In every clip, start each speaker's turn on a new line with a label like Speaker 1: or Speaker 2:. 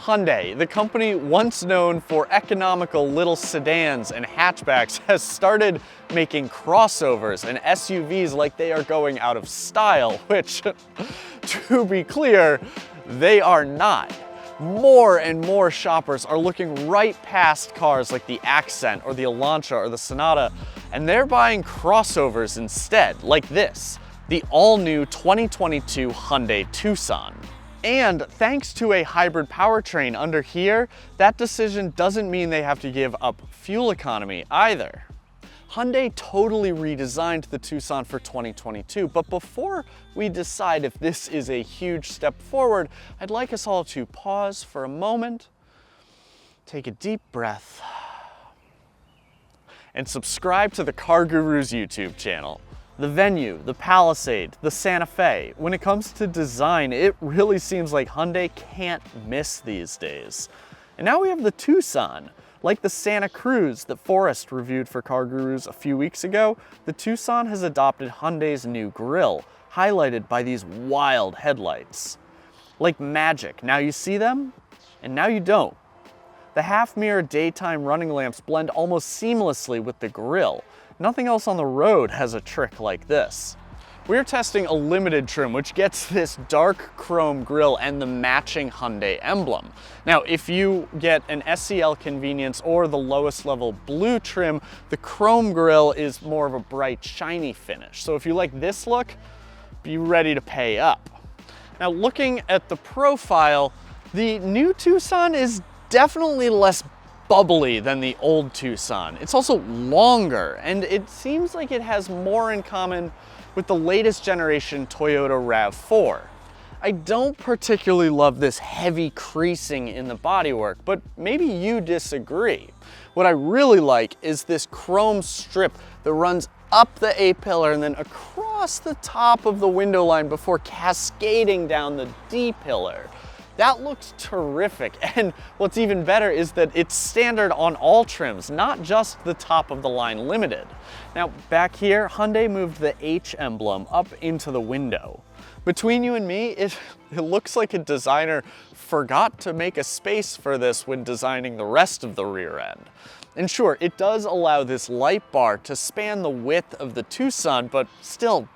Speaker 1: Hyundai, the company once known for economical little sedans and hatchbacks, has started making crossovers and SUVs like they are going out of style, which, to be clear, they are not. More and more shoppers are looking right past cars like the Accent or the Elantra or the Sonata, and they're buying crossovers instead, like this, the all-new 2022 Hyundai Tucson. And thanks to a hybrid powertrain under here, that decision doesn't mean they have to give up fuel economy either. Hyundai totally redesigned the Tucson for 2022, but before we decide if this is a huge step forward, I'd like us all to pause for a moment, take a deep breath, and subscribe to the CarGurus YouTube channel. The Venue, the Palisade, the Santa Fe. When it comes to design, it really seems like Hyundai can't miss these days. And now we have the Tucson. Like the Santa Cruz that Forrest reviewed for CarGurus a few weeks ago, the Tucson has adopted Hyundai's new grille, highlighted by these wild headlights. Like magic, now you see them, and now you don't. The half-mirror daytime running lamps blend almost seamlessly with the grille. Nothing else on the road has a trick like this. We're testing a limited trim, which gets this dark chrome grille and the matching Hyundai emblem. Now, if you get an SEL convenience or the lowest level blue trim, the chrome grille is more of a bright, shiny finish. So if you like this look, be ready to pay up. Now, looking at the profile, the new Tucson is definitely less bubbly than the old Tucson. It's also longer, and it seems like it has more in common with the latest generation Toyota RAV4. I don't particularly love this heavy creasing in the bodywork, but maybe you disagree. What I really like is this chrome strip that runs up the A-pillar and then across the top of the window line before cascading down the D-pillar. That looks terrific, and what's even better is that it's standard on all trims, not just the top of the line limited. Now, back here, Hyundai moved the H emblem up into the window. Between you and me, it looks like a designer forgot to make a space for this when designing the rest of the rear end. And sure, it does allow this light bar to span the width of the Tucson, but still,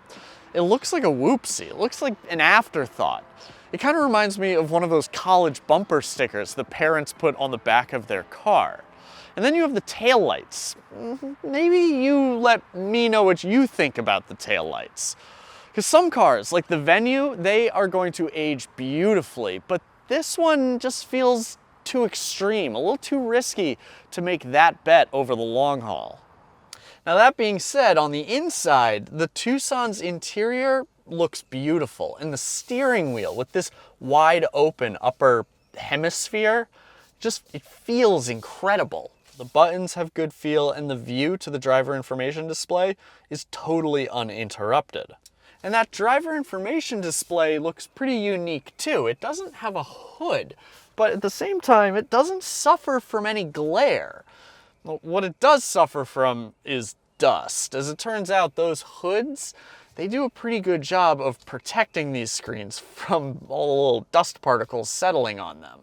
Speaker 1: it looks like a whoopsie. It looks like an afterthought. It kind of reminds me of one of those college bumper stickers the parents put on the back of their car. And then you have the taillights. Maybe you let me know what you think about the taillights. Because some cars, like the Venue, they are going to age beautifully, but this one just feels too extreme, a little too risky to make that bet over the long haul. Now, that being said, on the inside, the Tucson's interior looks beautiful, and the steering wheel with this wide open upper hemisphere, it feels incredible. The buttons have good feel, and the view to the driver information display is totally uninterrupted. And that driver information display looks pretty unique too. It doesn't have a hood, but at the same time, it doesn't suffer from any glare. What it does suffer from is dust. As it turns out, those hoods, they do a pretty good job of protecting these screens from all the little dust particles settling on them.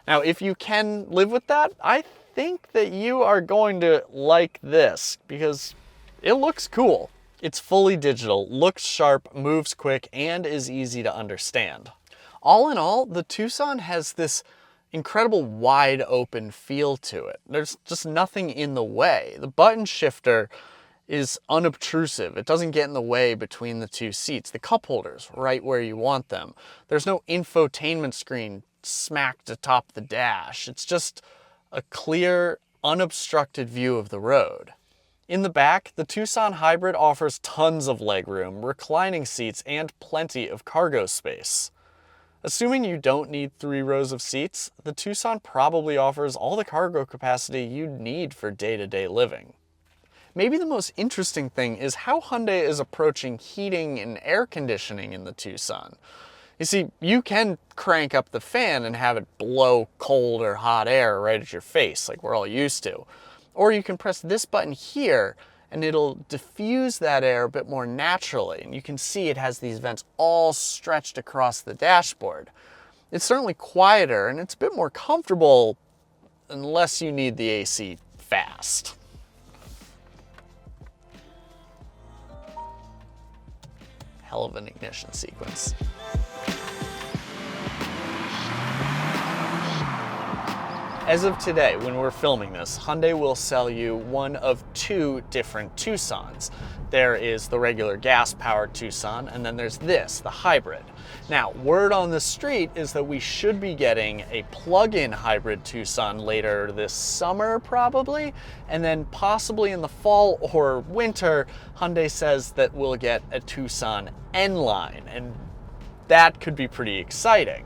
Speaker 1: Now, if you can live with that, I think that you are going to like this because it looks cool. It's fully digital, looks sharp, moves quick, and is easy to understand. All in all, the Tucson has this incredible wide open feel to it. There's just nothing in the way. The button shifter is unobtrusive. It doesn't get in the way between the two seats. The cup holders right where you want them. There's no infotainment screen smacked atop the dash. It's just a clear, unobstructed view of the road. In the back, the Tucson Hybrid offers tons of legroom, reclining seats, and plenty of cargo space. Assuming you don't need 3 rows of seats, the Tucson probably offers all the cargo capacity you'd need for day-to-day living. Maybe the most interesting thing is how Hyundai is approaching heating and air conditioning in the Tucson. You see, you can crank up the fan and have it blow cold or hot air right at your face like we're all used to. Or you can press this button here and it'll diffuse that air a bit more naturally. And you can see it has these vents all stretched across the dashboard. It's certainly quieter and it's a bit more comfortable unless you need the AC fast. Hell of an ignition sequence. As of today, when we're filming this, Hyundai will sell you one of two different Tucsons. There is the regular gas-powered Tucson, and then there's this, the hybrid. Now, word on the street is that we should be getting a plug-in hybrid Tucson later this summer, probably, and then possibly in the fall or winter, Hyundai says that we'll get a Tucson N-Line, and that could be pretty exciting.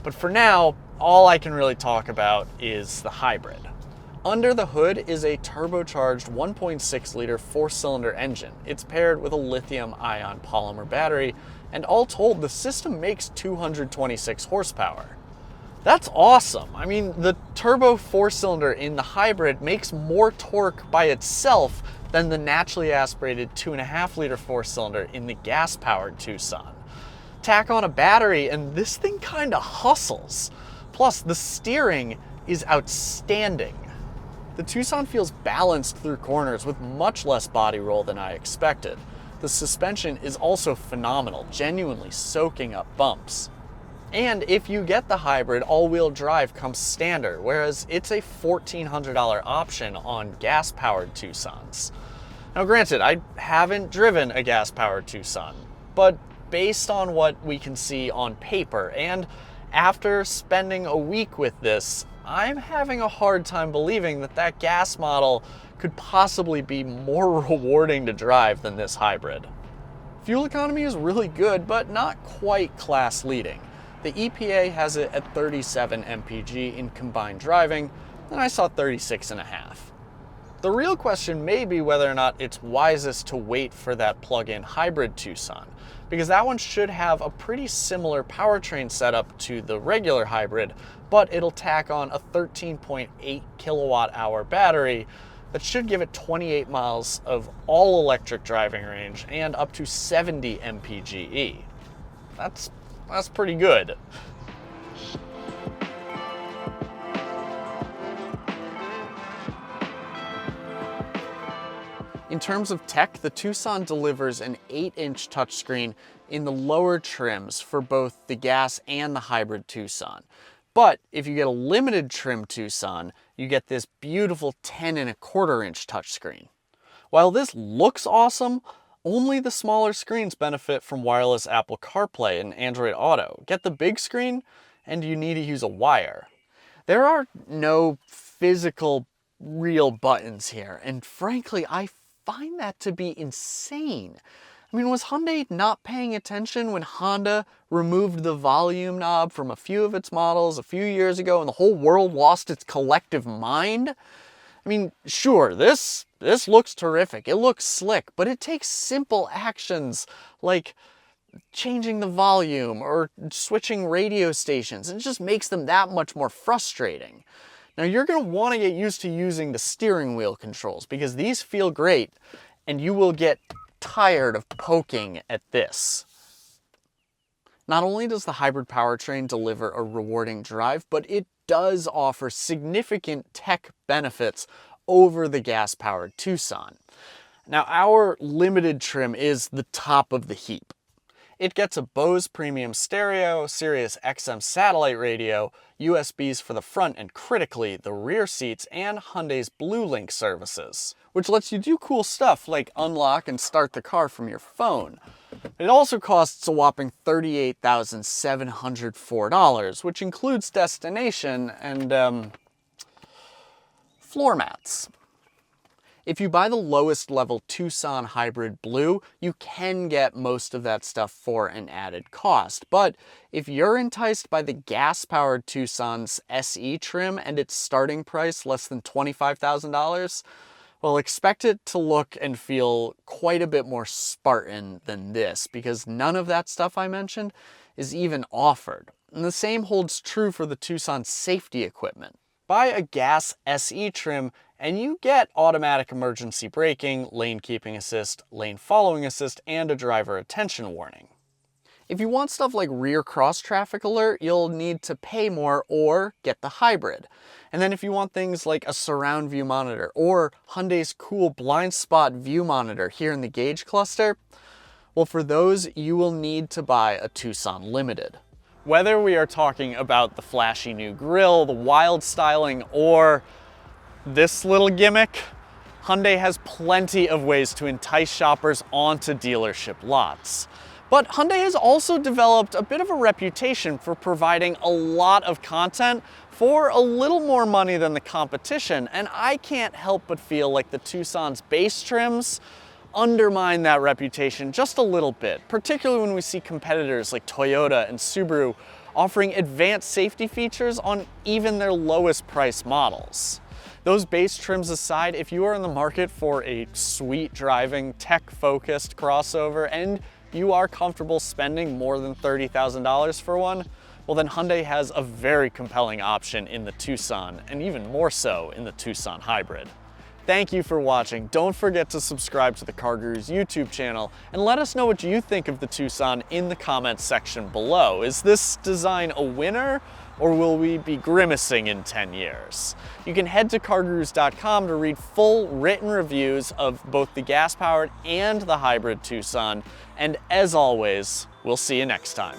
Speaker 1: But for now, all I can really talk about is the hybrid. Under the hood is a turbocharged 1.6-liter four-cylinder engine. It's paired with a lithium-ion polymer battery, and all told, the system makes 226 horsepower. That's awesome. I mean, the turbo four-cylinder in the hybrid makes more torque by itself than the naturally aspirated 2.5-liter four-cylinder in the gas-powered Tucson. Tack on a battery, and this thing kinda hustles. Plus, the steering is outstanding. The Tucson feels balanced through corners with much less body roll than I expected. The suspension is also phenomenal, genuinely soaking up bumps. And if you get the hybrid, all-wheel drive comes standard, whereas it's a $1,400 option on gas-powered Tucsons. Now granted, I haven't driven a gas-powered Tucson, but based on what we can see on paper, and after spending a week with this, I'm having a hard time believing that that gas model could possibly be more rewarding to drive than this hybrid. Fuel economy is really good, but not quite class leading. The EPA has it at 37 mpg in combined driving, and I saw 36.5. The real question may be whether or not it's wisest to wait for that plug-in hybrid Tucson, because that one should have a pretty similar powertrain setup to the regular hybrid, but it'll tack on a 13.8 kilowatt hour battery that should give it 28 miles of all-electric driving range and up to 70 mpge. That's pretty good. In terms of tech, the Tucson delivers an 8-inch touchscreen in the lower trims for both the gas and the hybrid Tucson. But if you get a limited trim Tucson, you get this beautiful 10.25-inch touchscreen. While this looks awesome, only the smaller screens benefit from wireless Apple CarPlay and Android Auto. Get the big screen, and you need to use a wire. There are no physical, real buttons here, and frankly, I find that to be insane. I mean, was Hyundai not paying attention when Honda removed the volume knob from a few of its models a few years ago and the whole world lost its collective mind? I mean, sure, this looks terrific, it looks slick, but it takes simple actions like changing the volume or switching radio stations, and it just makes them that much more frustrating. Now you're going to want to get used to using the steering wheel controls because these feel great, and you will get tired of poking at this. Not only does the hybrid powertrain deliver a rewarding drive, but it does offer significant tech benefits over the gas-powered Tucson. Now, our limited trim is the top of the heap. It gets a Bose premium stereo, Sirius XM satellite radio, USBs for the front and critically the rear seats, and Hyundai's BlueLink services, which lets you do cool stuff like unlock and start the car from your phone. It also costs a whopping $38,704, which includes destination and floor mats. If you buy the lowest level Tucson Hybrid Blue, you can get most of that stuff for an added cost. But if you're enticed by the gas-powered Tucson's SE trim and its starting price less than $25,000, well, expect it to look and feel quite a bit more Spartan than this, because none of that stuff I mentioned is even offered. And the same holds true for the Tucson's safety equipment. Buy a gas SE trim and you get automatic emergency braking, lane keeping assist, lane following assist, and a driver attention warning. If you want stuff like rear cross traffic alert, you'll need to pay more or get the hybrid. And then if you want things like a surround view monitor or Hyundai's cool blind spot view monitor here in the gauge cluster, well, for those you will need to buy a Tucson Limited. Whether we are talking about the flashy new grille, the wild styling, or this little gimmick, Hyundai has plenty of ways to entice shoppers onto dealership lots. But Hyundai has also developed a bit of a reputation for providing a lot of content for a little more money than the competition, and I can't help but feel like the Tucson's base trims undermine that reputation just a little bit, particularly when we see competitors like Toyota and Subaru offering advanced safety features on even their lowest price models. Those base trims aside, if you are in the market for a sweet driving, tech-focused crossover and you are comfortable spending more than $30,000 for one, well then Hyundai has a very compelling option in the Tucson, and even more so in the Tucson Hybrid. Thank you for watching. Don't forget to subscribe to the CarGurus YouTube channel and let us know what you think of the Tucson in the comments section below. Is this design a winner, or will we be grimacing in 10 years? You can head to CarGurus.com to read full written reviews of both the gas-powered and the hybrid Tucson. And as always, we'll see you next time.